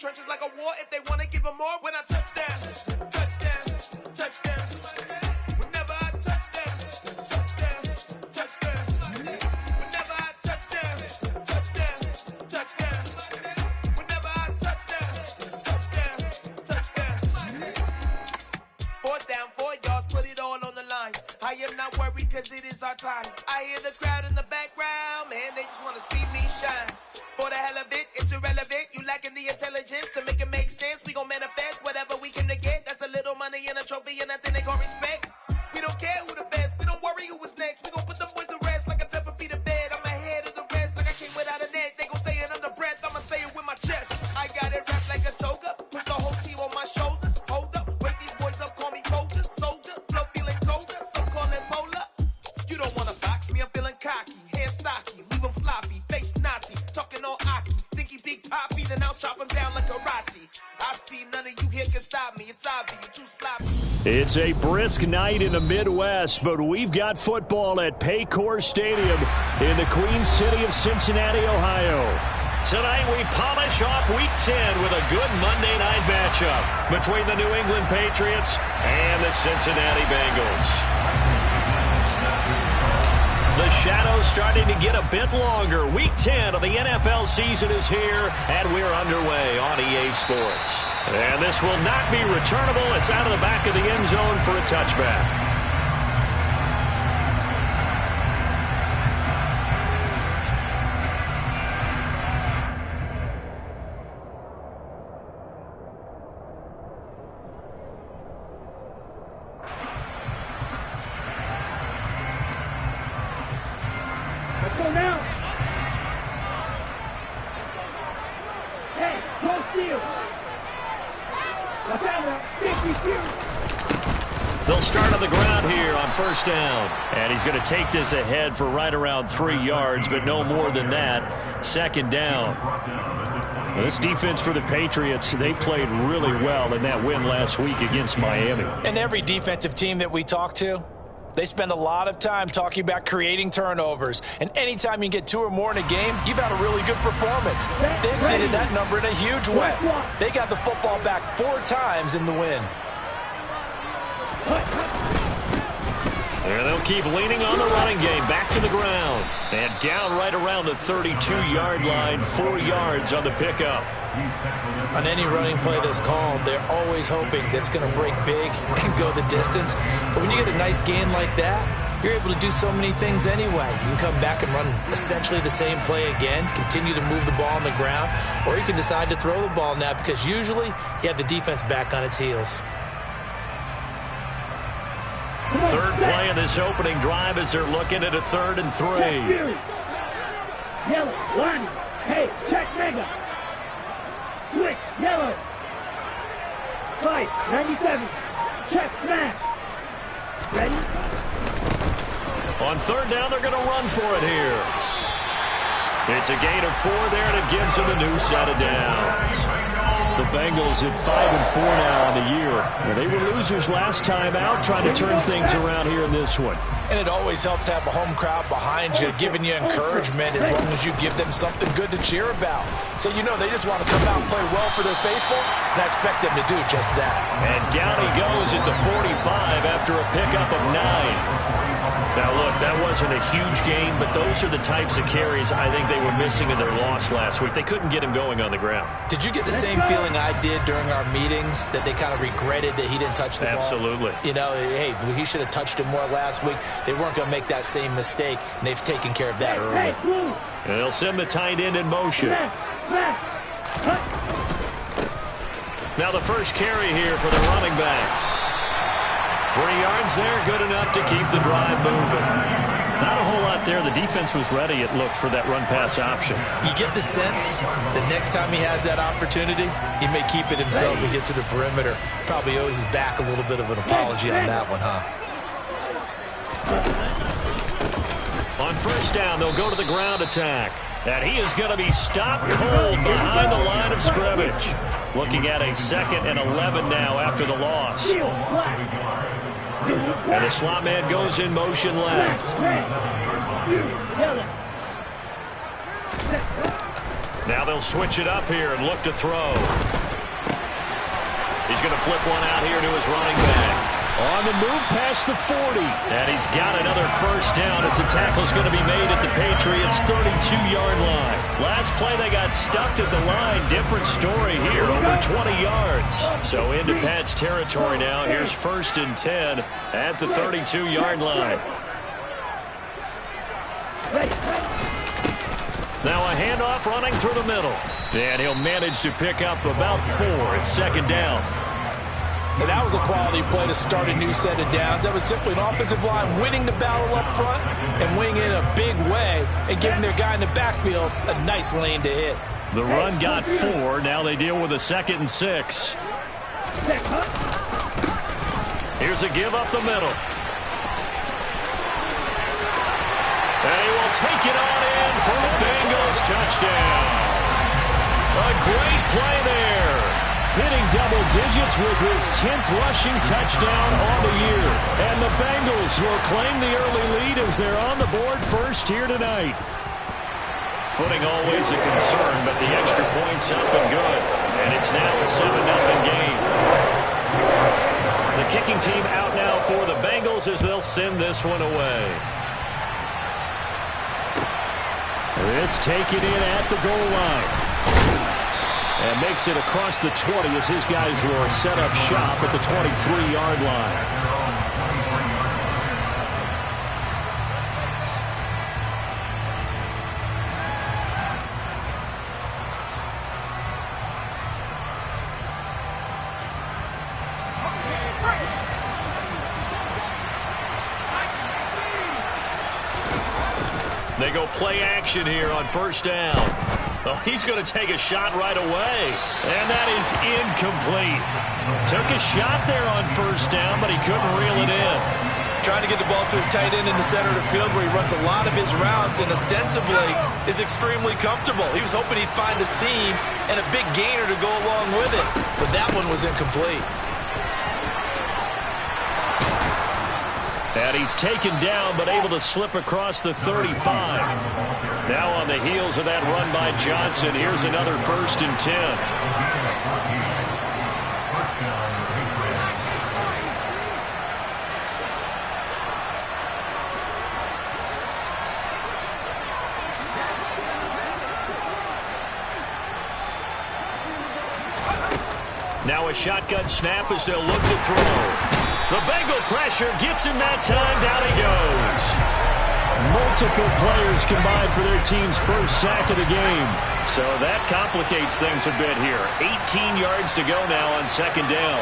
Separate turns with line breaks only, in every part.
trenches like a war. If they want to give them more, when I touchdown, touchdown, touchdown. Whenever I touchdown, touchdown, touchdown. Whenever I touchdown, touchdown, touchdown. Whenever I touchdown, touchdown, touchdown. 4th down, 4 yards, put it all on the line. I am not worried because it is our time. I hear the crowd in the background, man, they just want to see me shine. For the hell of it, it's irrelevant. You lacking the intelligence to make it make sense. We gon' manifest whatever we came to get. That's a little money and a trophy and nothing they call respect. We don't care who the best. We don't worry who was next. We gon' put them boys to rest like a 10 feet of bed. I'm ahead of the rest like I came without a net. They gon' say it under breath. I'ma say it with my chest. I got it wrapped like a toga. Push the whole team on my shoulders. Hold up, wake these boys up. Call me Folger, soldier. Flow feeling colder. Some call it polar. You don't wanna box me. I'm feeling cocky. Hair stocky. Leave 'em floppy. Face Nazi. Talking all Aki. Think he big poppy. Then I'll chop him down like karate. I see none of you here can stop me. It's obvious. You're too sloppy.
It's a brisk night in the Midwest, but we've got football at Paycor Stadium in the Queen City of Cincinnati, Ohio. Tonight we polish off Week 10 with a good Monday night matchup between the New England Patriots and the Cincinnati Bengals. The shadow's starting to get a bit longer. Week 10 of the NFL season is here, and we're underway on EA Sports. And this will not be returnable. It's out of the back of the end zone for a touchback.
Let's go now. Hey, go steal. Watch out now. 50.
They'll start on the ground here on 1st down. And he's going to take this ahead for right around 3 yards, but no more than that. 2nd down. Well, this defense for the Patriots, they played really well in that win last week against Miami.
And every defensive team that we talk to, they spend a lot of time talking about creating turnovers. And anytime you get 2 or more in a game, you've had a really good performance. They exceeded that number in a huge way. They got the football back 4 times in the win.
And they'll keep leaning on the running game. Back to the ground. And down right around the 32-yard line. 4 yards on the pickup.
On any running play that's called, they're always hoping that it's going to break big and go the distance. But when you get a nice gain like that, you're able to do so many things anyway. You can come back and run essentially the same play again, continue to move the ball on the ground, or you can decide to throw the ball now because usually you have the defense back on its heels.
Third play of this opening drive as they're looking at a 3rd and 3.
Yellow, line. Hey, check mega. Switch, yellow. 5, 97. Check smash. Ready?
On 3rd down, they're going to run for it here. It's a gain of 4 there, and it gives them a new set of downs. The Bengals at 5-4 now on the year. Well, they were losers last time out, trying to turn things around here in this one.
And it always helps to have a home crowd behind you, giving you encouragement as long as you give them something good to cheer about. So you know they just want to come out and play well for their faithful, and I expect them to do just that.
And down he goes at the 45 after a pickup of 9. Now, look, that wasn't a huge gain, but those are the types of carries I think they were missing in their loss last week. They couldn't get him going on the ground.
Did you get the same feeling I did during our meetings, that they kind of regretted that he didn't touch the ball?
Absolutely.
You know, hey, he should have touched him more last week. They weren't going to make that same mistake, and they've taken care of that early.
And they'll send the tight end in motion. Now the first carry here for the running back. 3 yards there, good enough to keep the drive moving. Not a whole lot there. The defense was ready, it looked, for that run-pass option.
You get the sense that next time he has that opportunity, he may keep it himself and get to the perimeter. Probably owes his back a little bit of an apology on that one, huh?
On 1st down, they'll go to the ground attack. And he is going to be stopped cold behind the line of scrimmage. Looking at a 2nd and 11 now after the loss. And the slot man goes in motion left. Now they'll switch it up here and look to throw. He's going to flip one out here to his running back. On the move past the 40. And he's got another first down as the tackle's going to be made at the Patriots' 32-yard line. Last play they got stuffed at the line. Different story here, over 20 yards. So into Pat's territory now. Here's 1st and 10 at the 32-yard line. Now a handoff running through the middle. And he'll manage to pick up about 4 at 2nd down.
And that was a quality play to start a new set of downs. That was simply an offensive line winning the battle up front and winning it in a big way and giving their guy in the backfield a nice lane to hit.
The run got 4. Now they deal with a 2nd and 6. Here's a give up the middle. And he will take it on in for a Bengals touchdown. A great play there. Hitting double digits with his 10th rushing touchdown on the year. And the Bengals will claim the early lead as they're on the board first here tonight. Footing always a concern, but the extra point's up and good. And it's now a 7-0 game. The kicking team out now for the Bengals as they'll send this one away. This taken in at the goal line. And makes it across the 20 as his guys will set up shop at the 23-yard line. They go play action here on 1st down. Oh, he's going to take a shot right away. And that is incomplete. Took a shot there on 1st down, but he couldn't reel it in.
Trying to get the ball to his tight end in the center of the field where he runs a lot of his routes and ostensibly is extremely comfortable. He was hoping he'd find a seam and a big gainer to go along with it, but that one was incomplete.
And he's taken down but able to slip across the 35. Now on the heels of that run by Johnson, here's another 1st and 10. Now a shotgun snap as they'll look to throw. The Bengal pressure gets him that time. Down he goes. Multiple players combined for their team's first sack of the game. So that complicates things a bit here. 18 yards to go now on 2nd down.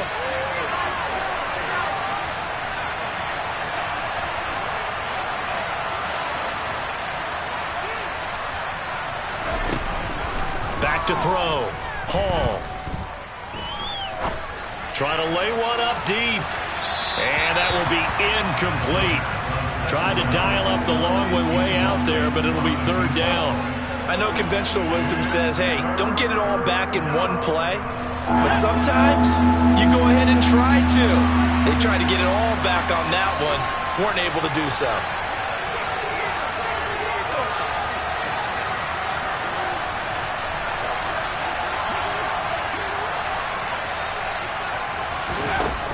Back to throw. Hall. Try to lay one up deep. And that will be incomplete. Tried to dial up the long one way out there, but it'll be 3rd down.
I know conventional wisdom says, hey, don't get it all back in one play. But sometimes you go ahead and try to. They tried to get it all back on that one. Weren't able to do so.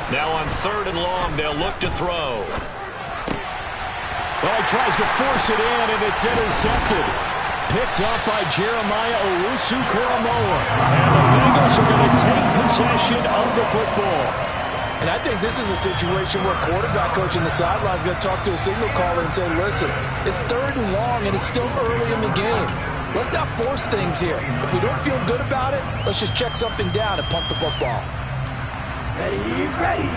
Now on 3rd and long, they'll look to throw. Well, he tries to force it in, and it's intercepted. Picked up by Jeremiah Owusu-Koramoah. And the Bengals are going to take possession of the football.
And I think this is a situation where quarterback coach in the sideline is going to talk to a signal caller and say, listen, it's 3rd and long, and it's still early in the game. Let's not force things here. If we don't feel good about it, let's just check something down and pump the football.
Ready, ready.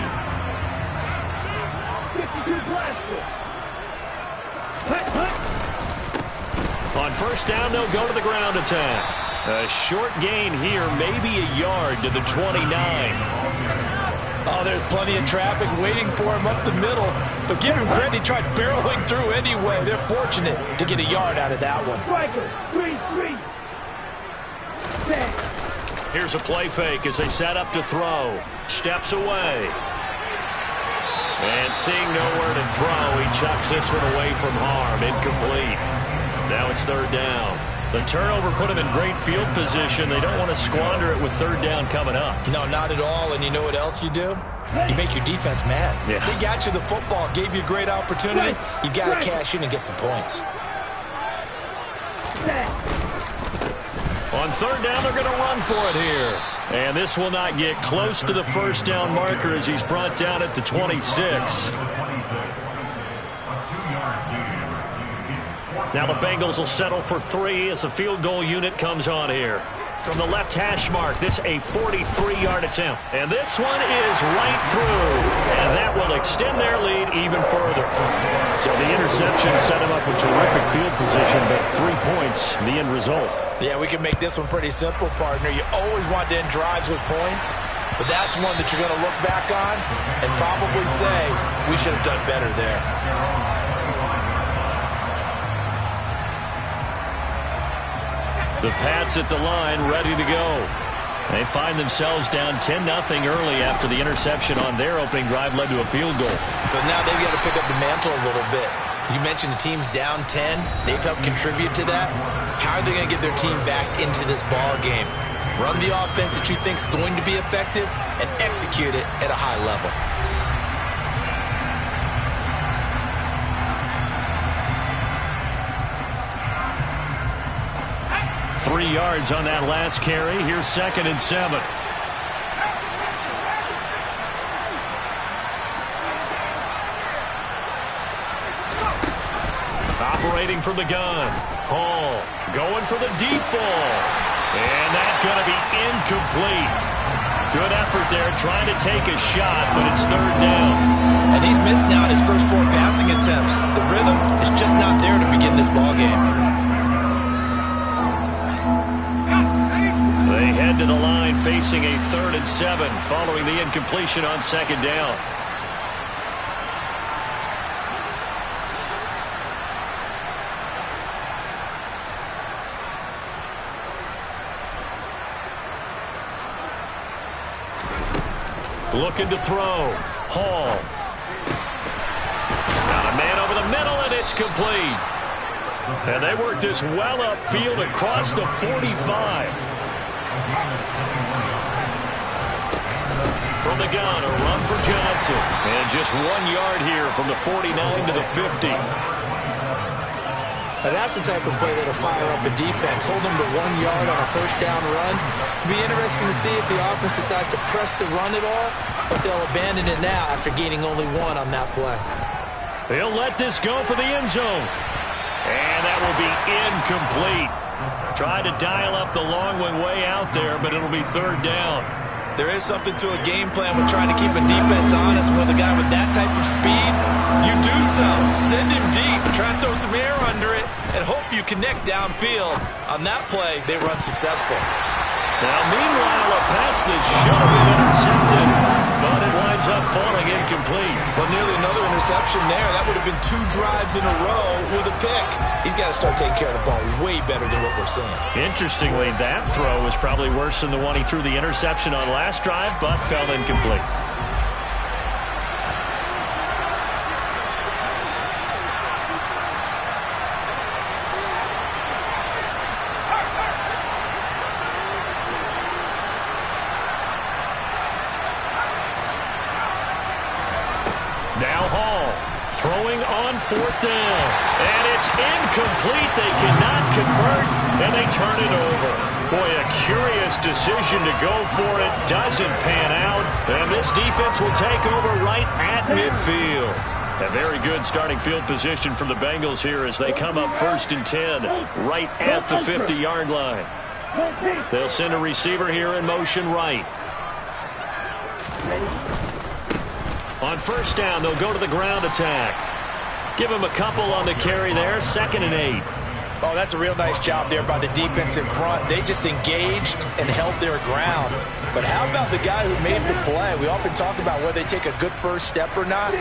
52 blaster.
On 1st down, they'll go to the ground attack. A short gain here, maybe a yard to the 29.
Oh, there's plenty of traffic waiting for him up the middle. But give him credit, he tried barreling through anyway. They're fortunate to get a yard out of that one.
Striker, 3-3.
Here's a play fake as they set up to throw. Steps away. And seeing nowhere to throw, he chucks this one away from harm. Incomplete. Now it's 3rd down. The turnover put them in great field position. They don't want to squander it with third down coming up.
No, not at all. And you know what else you do? You make your defense mad.
Yeah.
They got you the football, gave you a great opportunity. You got to cash in and get some points.
On third down, they're going to run for it here. And this will not get close to the first down marker as he's brought down at the 26. Now the Bengals will settle for 3 as the field goal unit comes on here. From the left hash mark, this a 43-yard attempt. And this one is right through. And that will extend their lead even further. So the interception set him up with terrific field position, but 3 points, the end result.
Yeah, we can make this one pretty simple, partner. You always want to end drives with points, but that's one that you're going to look back on and probably say, we should have done better there.
The Pats at the line, ready to go. They find themselves down 10-0 early after the interception on their opening drive led to a field goal.
So now they've got to pick up the mantle a little bit. You mentioned the team's down 10. They've helped contribute to that. How are they going to get their team back into this ball game? Run the offense that you think is going to be effective and execute it at a high level.
3 yards on that last carry. Here's 2nd and 7. Operating from the gun. Hall going for the deep ball. And that's going to be incomplete. Good effort there trying to take a shot, but it's third down.
And he's missed now his first 4 passing attempts. The rhythm is just not there to begin this ball game.
They head to the line facing a 3rd and 7 following the incompletion on 2nd down. Looking to throw. Hall. Got a man over the middle, and it's complete. And they work this well upfield across the 45. From the gun, a run for Johnson. And just 1 yard here from the 49 to the 50.
Now that's the type of play that'll fire up a defense. Hold them to 1 yard on a first down run. It'll be interesting to see if the offense decides to press the run at all, but they'll abandon it now after gaining only 1 on that play.
They'll let this go for the end zone. And that will be incomplete. Tried to dial up the long one way out there, but it'll be third down.
There is something to a game plan with trying to keep a defense honest. With a guy with that type of speed, you do so. Send him deep, try and throw some air under it, and hope you connect downfield. On that play, they run successful.
Now, meanwhile, a pass that should have been intercepted, but it winds up falling incomplete.
Well, nearly another interception there. That would have been 2 drives in a row with a pick. He's got to start taking care of the ball way better than what we're seeing.
Interestingly, that throw was probably worse than the one he threw the interception on last drive, but fell incomplete. Now Hall throwing on 4th down. And it's incomplete. They cannot convert, and they turn it over. Boy, a curious decision to go for it. Doesn't pan out. And this defense will take over right at midfield. A very good starting field position for the Bengals here as they come up 1st and 10 right at the 50-yard line. They'll send a receiver here in motion right. On 1st down, they'll go to the ground attack. Give him a couple on the carry there. 2nd and 8.
Oh, that's a real nice job there by the defense in front. They just engaged and held their ground. But how about the guy who made the play? We often talk about whether they take a good first step or not.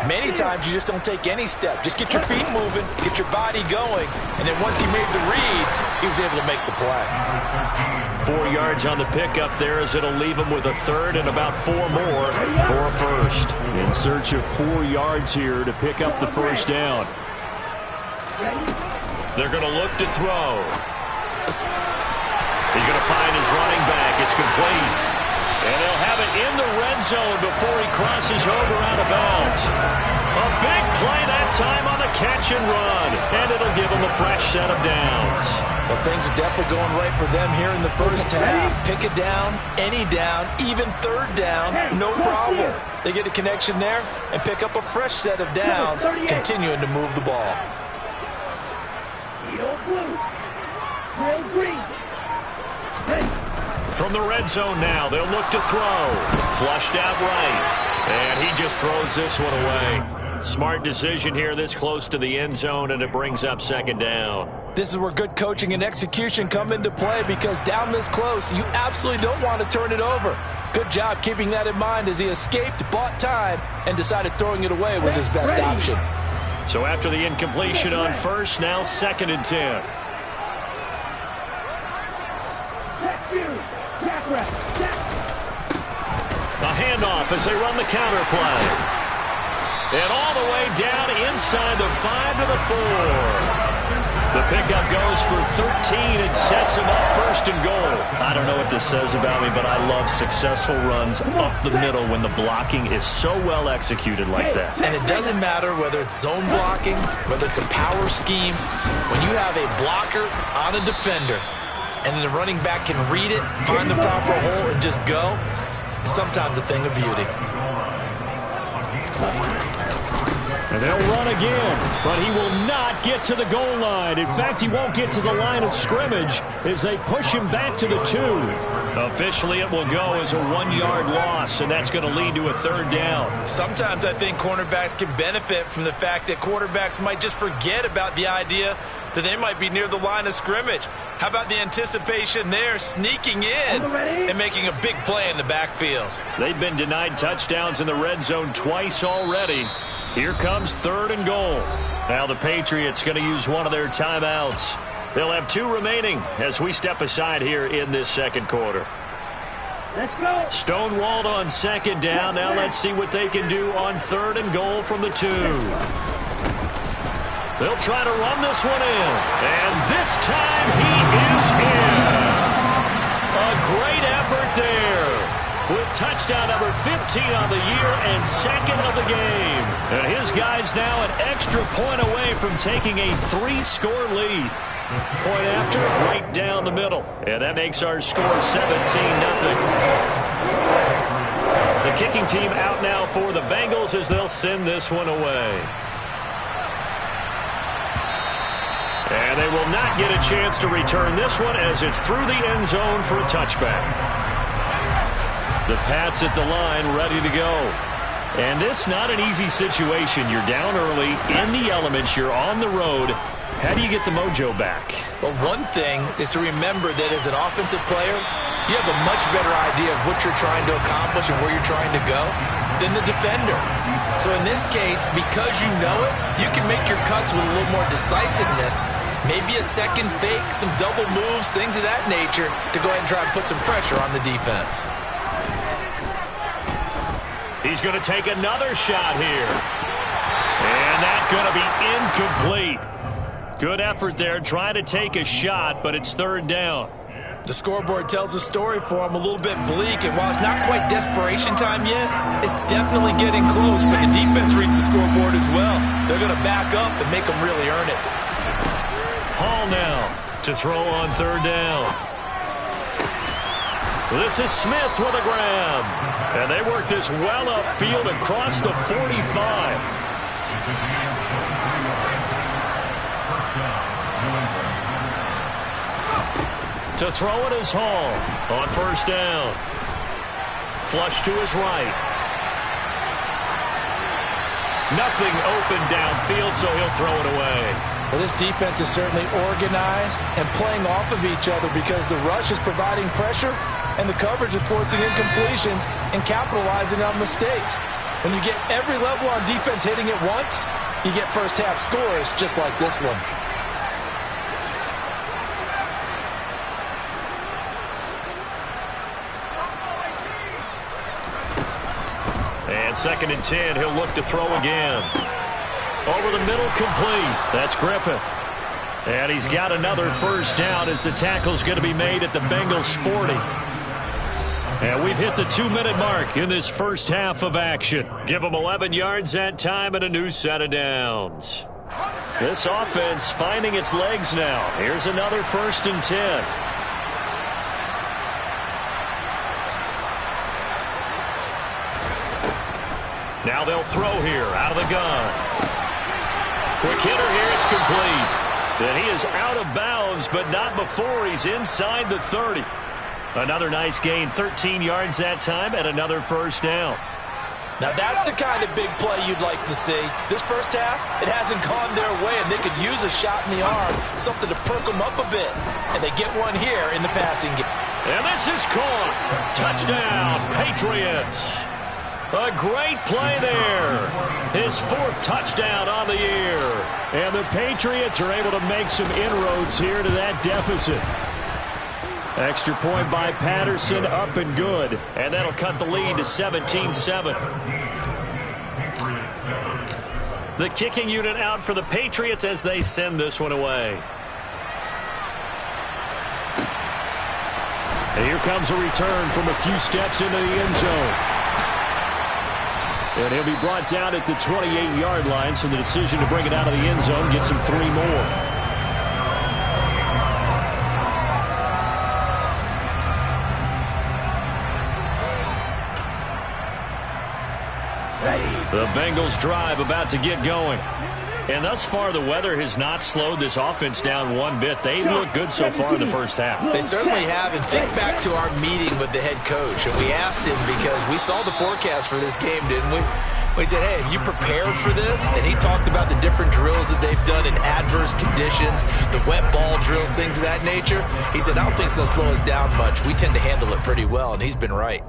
Many times you just don't take any step. Just get your feet moving, get your body going, and then once he made the read, he was able to make the play.
4 yards on the pickup there as it'll leave him with a 3rd and about 4 more for a 1st. In search of 4 yards here to pick up the 1st down. They're going to look to throw. He's going to find his running back. It's complete. And they'll have it in the red zone before he crosses over out of bounds. A big play that time on the catch and run. And it'll give them a fresh set of downs.
Well, things are definitely going right for them here in the first half. Pick a down, any down, even third down, no problem. They get a connection there and pick up a fresh set of downs, continuing to move the ball.
From the red zone now, they'll look to throw. Flushed out right. And he just throws this one away. Smart decision here this close to the end zone, and it brings up second down.
This is where good coaching and execution come into play, because down this close, you absolutely don't want to turn it over. Good job keeping that in mind as he escaped, bought time, and decided throwing it away was his best option.
So after the incompletion on first, now 2nd and 10. A handoff as they run the counter play. And all the way down inside the 5 to the 4. The pickup goes for 13 and sets him up 1st and goal. I don't know what this says about me, but I love successful runs up the middle when the blocking is so well executed like that.
And it doesn't matter whether it's zone blocking, whether it's a power scheme. When you have a blocker on a defender and then the running back can read it, find the proper hole, and just go, it's sometimes a thing of beauty.
And they'll run again, but he will not get to the goal line. In fact, he won't get to the line of scrimmage as they push him back to the 2. Officially, it will go as a 1-yard loss, and that's going to lead to a 3rd down.
Sometimes I think cornerbacks can benefit from the fact that quarterbacks might just forget about the idea that they might be near the line of scrimmage. How about the anticipation there, sneaking in and making a big play in the backfield?
They've been denied touchdowns in the red zone twice already. Here comes 3rd and goal. Now the Patriots going to use one of their timeouts. They'll have 2 remaining as we step aside here in this 2nd quarter.
Let's go.
Stonewalled on 2nd down. Now let's see what they can do on 3rd and goal from the 2. They'll try to run this one in. And this time he is in. A great effort there. With touchdown number 15 on the year and 2nd of the game. And his guys now an extra point away from taking a 3-score lead. Point after, right down the middle. And that makes our score 17-0. The kicking team out now for the Bengals as they'll send this one away. And they will not get a chance to return this one as it's through the end zone for a touchback. The Pats at the line, ready to go. And this not an easy situation. You're down early, in the elements, you're on the road. How do you get the mojo back?
Well, one thing is to remember that as an offensive player, you have a much better idea of what you're trying to accomplish and where you're trying to go than the defender. So in this case, because you know it, you can make your cuts with a little more decisiveness. Maybe a second fake, some double moves, things of that nature to go ahead and try and put some pressure on the defense.
He's going to take another shot here. And that's going to be incomplete. Good effort there, trying to take a shot, but it's 3rd down.
The scoreboard tells a story for him, a little bit bleak, and while it's not quite desperation time yet, it's definitely getting close, but the defense reads the scoreboard as well. They're going to back up and make them really earn it.
Hall now to throw on 3rd down. This is Smith with a grab. And they work this well upfield across the 45. To throw it is Hall on 1st down. Flush to his right. Nothing open downfield, so he'll throw it away.
Well, this defense is certainly organized and playing off of each other because the rush is providing pressure and the coverage is forcing incompletions and capitalizing on mistakes. When you get every level on defense hitting it once, you get first half scores just like this one.
And 2nd and 10, he'll look to throw again. Over the middle, complete. That's Griffith. And he's got another first down as the tackle's going to be made at the Bengals 40. And we've hit the 2-minute mark in this first half of action. Give them 11 yards that time and a new set of downs. This offense finding its legs now. Here's another 1st and 10. Now they'll throw here out of the gun. Quick hitter here, it's complete. And he is out of bounds, but not before he's inside the 30. Another nice gain, 13 yards that time, and another first down.
Now that's the kind of big play you'd like to see. This first half, it hasn't gone their way, and they could use a shot in the arm, something to perk them up a bit. And they get one here in the passing game.
And this is caught. Touchdown, Patriots. A great play there. His 4th touchdown on the year. And the Patriots are able to make some inroads here to that deficit. Extra point by Patterson, up and good. And that'll cut the lead to 17-7. The kicking unit out for the Patriots as they send this one away. And here comes a return from a few steps into the end zone. And he'll be brought down at the 28-yard line, so the decision to bring it out of the end zone gets him 3 more. The Bengals drive about to get going. And thus far, the weather has not slowed this offense down one bit. They've looked good so far in the first half.
They certainly have. And think back to our meeting with the head coach. And we asked him because we saw the forecast for this game, didn't we? We said, hey, have you prepared for this? And he talked about the different drills that they've done in adverse conditions, the wet ball drills, things of that nature. He said, I don't think it's going to slow us down much. We tend to handle it pretty well, and he's been right.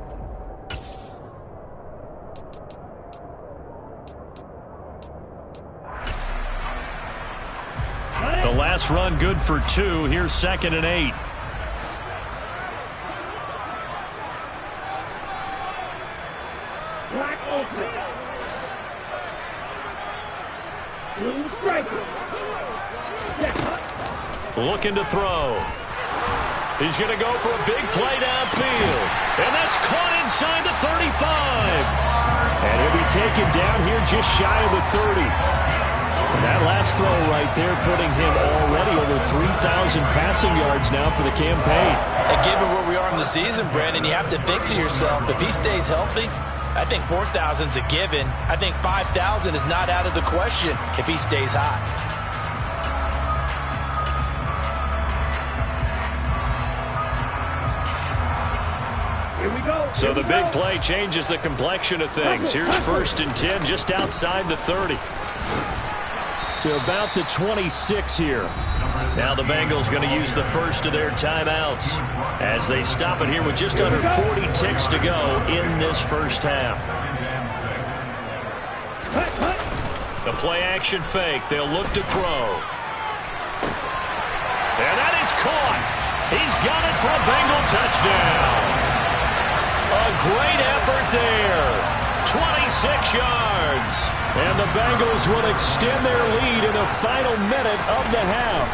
The last run good for 2. Here's 2nd and 8.
Black open. Blue striker.
Looking to throw. He's going to go for a big play downfield. And that's caught inside the 35. And he'll be taken down here just shy of the 30. And that last throw right there putting him already over 3,000 passing yards now for the campaign.
And given where we are in the season, Brandon, you have to think to yourself, if he stays healthy, I think 4,000 is a given. I think 5,000 is not out of the question if he stays hot.
Here we go.
So the big play changes the complexion of things. Here's 1st and 10 just outside the 30. To about the 26 here. Now the Bengals going to use the first of their timeouts as they stop it here with just under 40 ticks to go in this first half. The play action fake. They'll look to throw. And that is caught. He's got it for a Bengal touchdown. A great effort there. 26 yards. And the Bengals will extend their lead in the final minute of the half.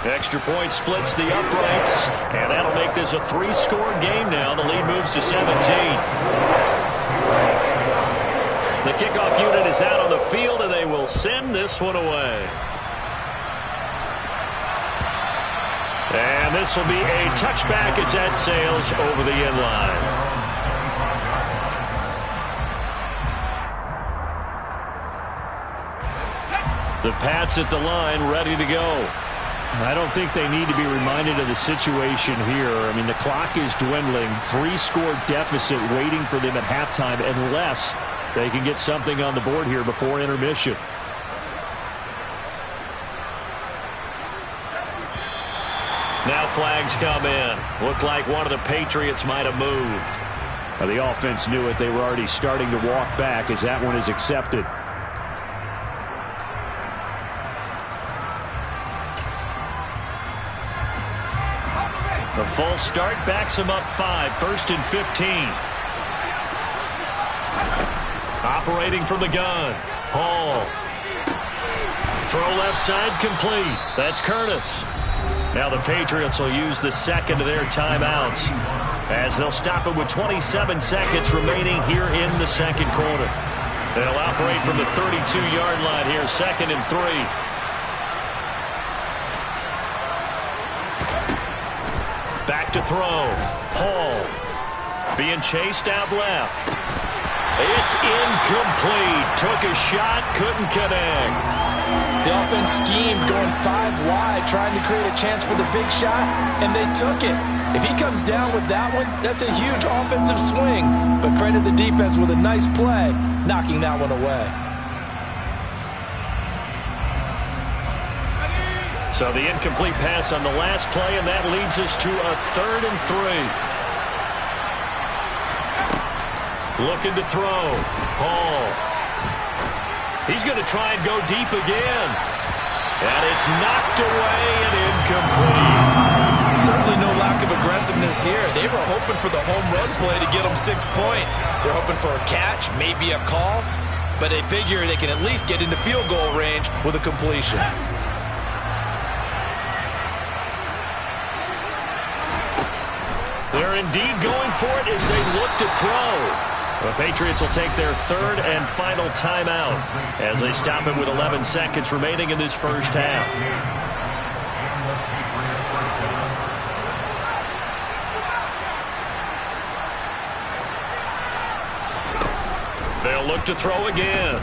Extra point splits the uprights, and that'll make this a 3-score game now. The lead moves to 17. The kickoff unit is out on the field, and they will send this one away. And this will be a touchback as that sails over the end line. The Pats at the line, ready to go. I don't think they need to be reminded of the situation here. I mean, the clock is dwindling. 3-score deficit waiting for them at halftime unless they can get something on the board here before intermission. Now flags come in. Looked like one of the Patriots might have moved. Well, the offense knew it. They were already starting to walk back as that one is accepted. The false start backs him up 5. 1st and 15. Operating from the gun. Hall. Throw left side complete. That's Curtis. Now the Patriots will use the second of their timeouts as they'll stop it with 27 seconds remaining here in the second quarter. They'll operate from the 32-yard line here, 2nd and 3. Back to throw. Hall being chased out left. It's incomplete. Took a shot, couldn't connect.
The offense schemed going 5 wide, trying to create a chance for the big shot, and they took it. If he comes down with that one, that's a huge offensive swing. But credit the defense with a nice play, knocking that one away.
So the incomplete pass on the last play, and that leads us to a 3rd and 3. Looking to throw. Hall. He's going to try and go deep again. And it's knocked away and incomplete.
Certainly no lack of aggressiveness here. They were hoping for the home run play to get them 6 points. They're hoping for a catch, maybe a call, but they figure they can at least get into field goal range with a completion.
They're indeed going for it as they look to throw. The Patriots will take their 3rd and final timeout as they stop it with 11 seconds remaining in this first half. They'll look to throw again.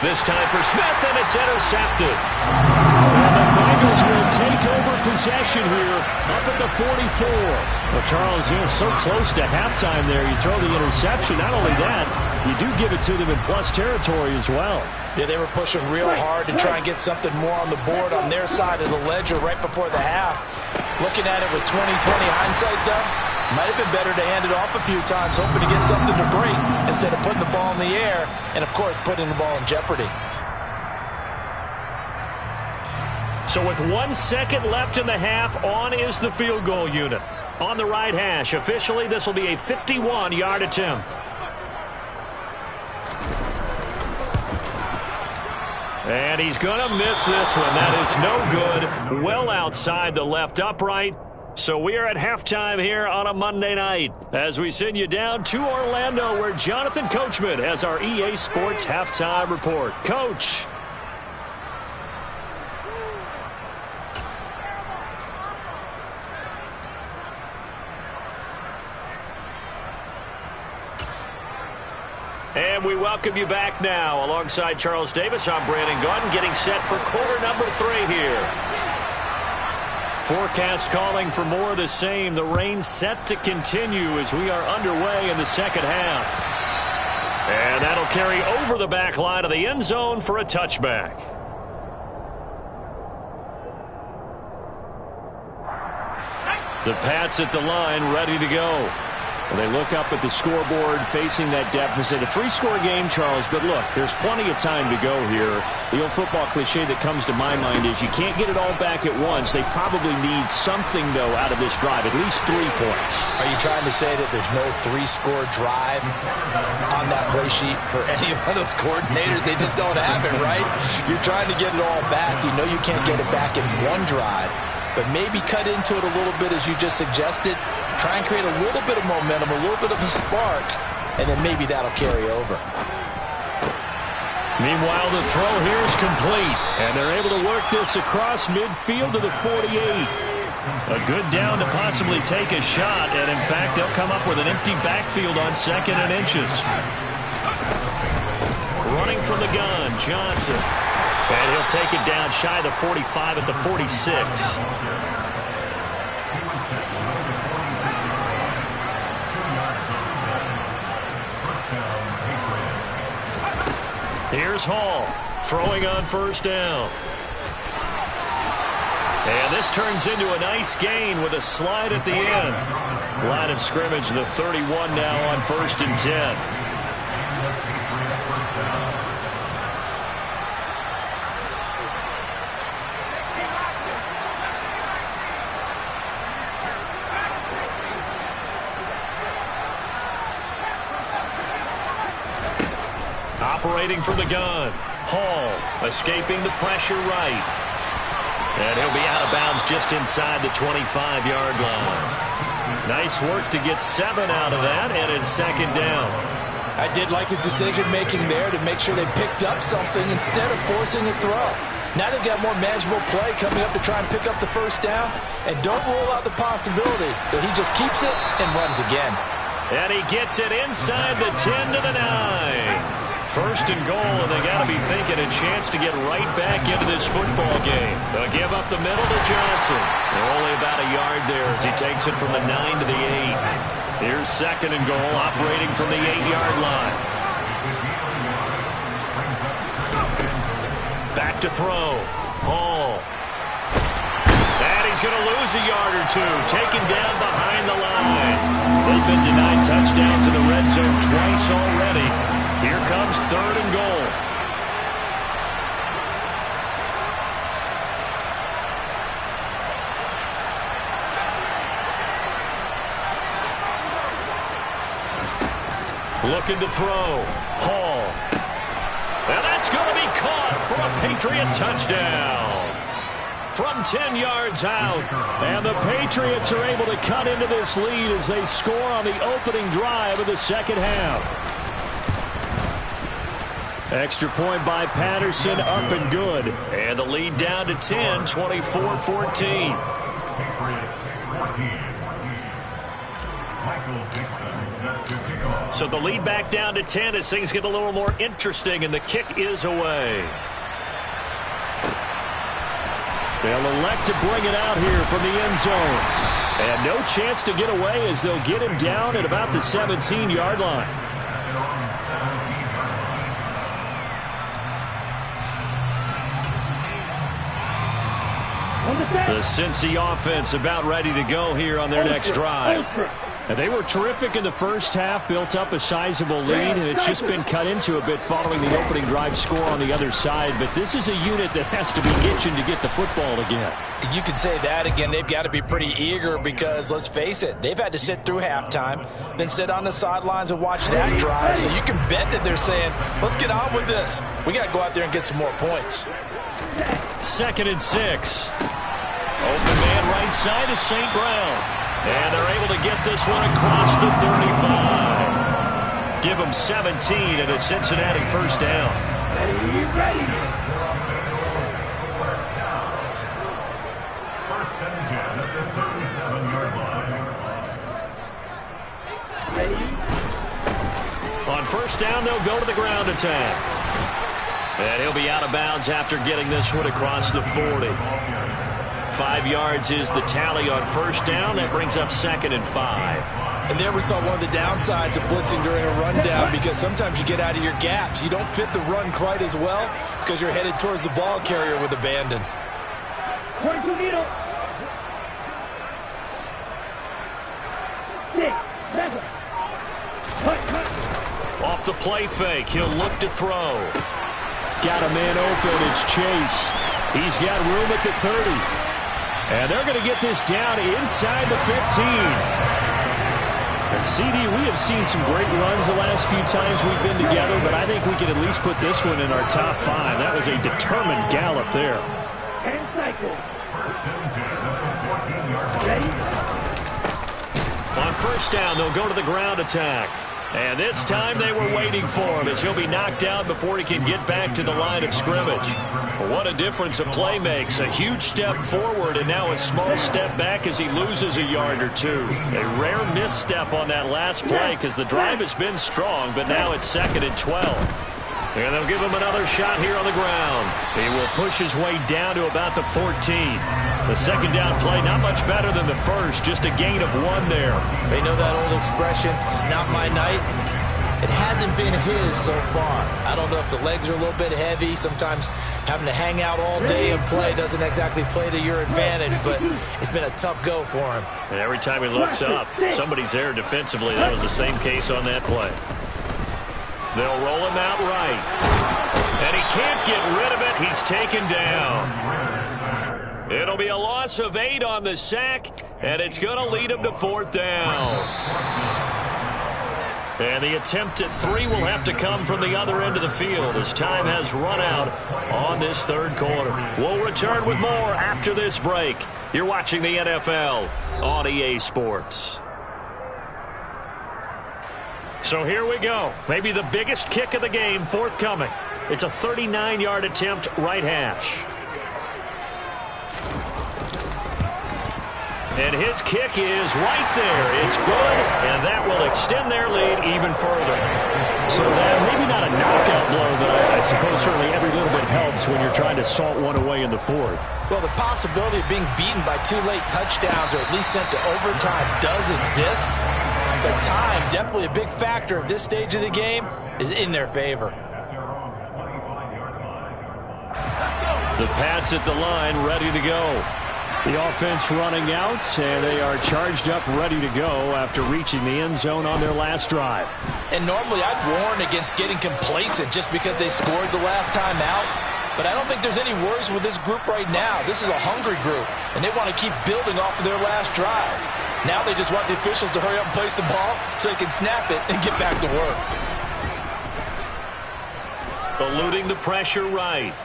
This time for Smith, and it's intercepted. And the Bengals will take over possession here up at the 44. Well, Charles, you're so close to halftime there. You throw the interception. Not only that, you do give it to them in plus territory as well.
Yeah, they were pushing real hard to try and get something more on the board on their side of the ledger right before the half. Looking at it with 20/20 hindsight, though, might have been better to hand it off a few times, hoping to get something to break instead of putting the ball in the air and, of course, putting the ball in jeopardy.
So with 1 second left in the half, on is the field goal unit. On the right hash, officially, this will be a 51-yard attempt. And he's going to miss this one. That is no good. Well outside the left upright. So we are at halftime here on a Monday night as we send you down to Orlando where Jonathan Coachman has our EA Sports halftime report. Coach. And we welcome you back now. Alongside Charles Davis, I'm Brandon Gaudin, getting set for quarter number 3 here. Forecast calling for more of the same. The rain set to continue as we are underway in the second half. And that'll carry over the back line of the end zone for a touchback. The Pats at the line, ready to go. Well, they look up at the scoreboard facing that deficit. A 3-score game, Charles, but look, there's plenty of time to go here. The old football cliche that comes to my mind is you can't get it all back at once. They probably need something, though, out of this drive, at least 3 points.
Are you trying to say that there's no 3-score drive on that play sheet for any one of those coordinators? They just don't have it, right? You're trying to get it all back. You know you can't get it back in one drive, but maybe cut into it a little bit as you just suggested. Try and create a little bit of momentum, a little bit of a spark, and then maybe that'll carry over.
Meanwhile, the throw here is complete, and they're able to work this across midfield to the 48. A good down to possibly take a shot, and in fact, they'll come up with an empty backfield on 2nd and inches. Running from the gun, Johnson. And he'll take it down shy of the 45 at the 46. Here's Hall, throwing on first down. And this turns into a nice gain with a slide at the end. Line of scrimmage, the 31 now on 1st and 10. Operating from the gun. Hall escaping the pressure right. And he'll be out of bounds just inside the 25-yard line. Nice work to get 7 out of that, and it's second down.
I did like his decision-making there to make sure they picked up something instead of forcing a throw. Now they've got more manageable play coming up to try and pick up the first down, and don't rule out the possibility that he just keeps it and runs again.
And he gets it inside the 10 to the 9. First and goal, and they got to be thinking a chance to get right back into this football game. They'll give up the middle to Johnson. They're only about a yard there as he takes it from the 9 to the 8. Here's second and goal, operating from the 8-yard line. Back to throw. Hall. And he's going to lose a yard or two, taken down behind the line. They've been denied touchdowns in the red zone twice already. Here comes third and goal. Looking to throw. Hall. And that's going to be caught for a Patriot touchdown. From 10 yards out. And the Patriots are able to cut into this lead as they score on the opening drive of the second half. Extra point by Patterson, up and good. And the lead down to 10, 24-14. So the lead back down to 10 as things get a little more interesting, and the kick is away. They'll elect to bring it out here from the end zone. And no chance to get away as they'll get him down at about the 17-yard line. The Cincy offense about ready to go here on their next drive. And they were terrific in the first half, built up a sizable lead, and it's just been cut into a bit following the opening drive score on the other side. But this is a unit that has to be itching to get the football again.
You could say that again. They've got to be pretty eager because, let's face it, they've had to sit through halftime, then sit on the sidelines and watch that drive. So you can bet that they're saying, let's get on with this. We got to go out there and get some more points.
Second and 6. Open man right side is St. Brown. And they're able to get this one across the 35. Give them 17 and a Cincinnati first down.
Ready.
On first down, they'll go to the ground attack. And he'll be out of bounds after getting this one across the 40. 5 yards is the tally on first down. That brings up second and 5.
And there we saw one of the downsides of blitzing during a rundown, because sometimes you get out of your gaps. You don't fit the run quite as well because you're headed towards the ball carrier with abandon.
22 needle. 6, 7. Cut.
Off the play fake, he'll look to throw. Got a man open, it's Chase. He's got room at the 30. And they're going to get this down inside the 15. And CD, we have seen some great runs the last few times we've been together, but I think we can at least put this one in our top 5. That was a determined gallop there.
And cycle. Ready.
On first down, they'll go to the ground attack. And this time they were waiting for him as he'll be knocked down before he can get back to the line of scrimmage. What a difference a play makes. A huge step forward and now a small step back as he loses a yard or two. A rare misstep on that last play because the drive has been strong, but now it's second and 12. And they'll give him another shot here on the ground. He will push his way down to about the 14. The second down play, not much better than the first, just a gain of 1 there.
They know that old expression, it's not my night. It hasn't been his so far. I don't know if the legs are a little bit heavy. Sometimes having to hang out all day and play doesn't exactly play to your advantage, but it's been a tough go for him.
And every time he looks up, somebody's there defensively. That was the same case on that play. They'll roll him out right. And he can't get rid of it. He's taken down. It'll be a loss of 8 on the sack, and it's going to lead him to 4th down. And the attempt at 3 will have to come from the other end of the field as time has run out on this third quarter. We'll return with more after this break. You're watching the NFL on EA Sports. So here we go. Maybe the biggest kick of the game forthcoming. It's a 39-yard attempt, right hash. And his kick is right there. It's good, and that will extend their lead even further. So that maybe not a knockout blow, but I suppose certainly every little bit helps when you're trying to salt one away in the fourth. Well, the possibility of being beaten by 2 late touchdowns or at least sent to overtime does exist. But time, definitely a big factor at this stage of the game, is in their favor. The Pats at the line, ready to go. The offense running out, and they are charged up, ready to go after reaching the end zone on their last drive. And normally I'd warn against getting complacent just because they scored the last time out. But I don't think there's any worries with this group right now. This is a hungry group, and they want to keep building off of their last drive. Now they just want the officials to hurry up and place the ball so they can snap it and get back to work. Eluding the pressure right.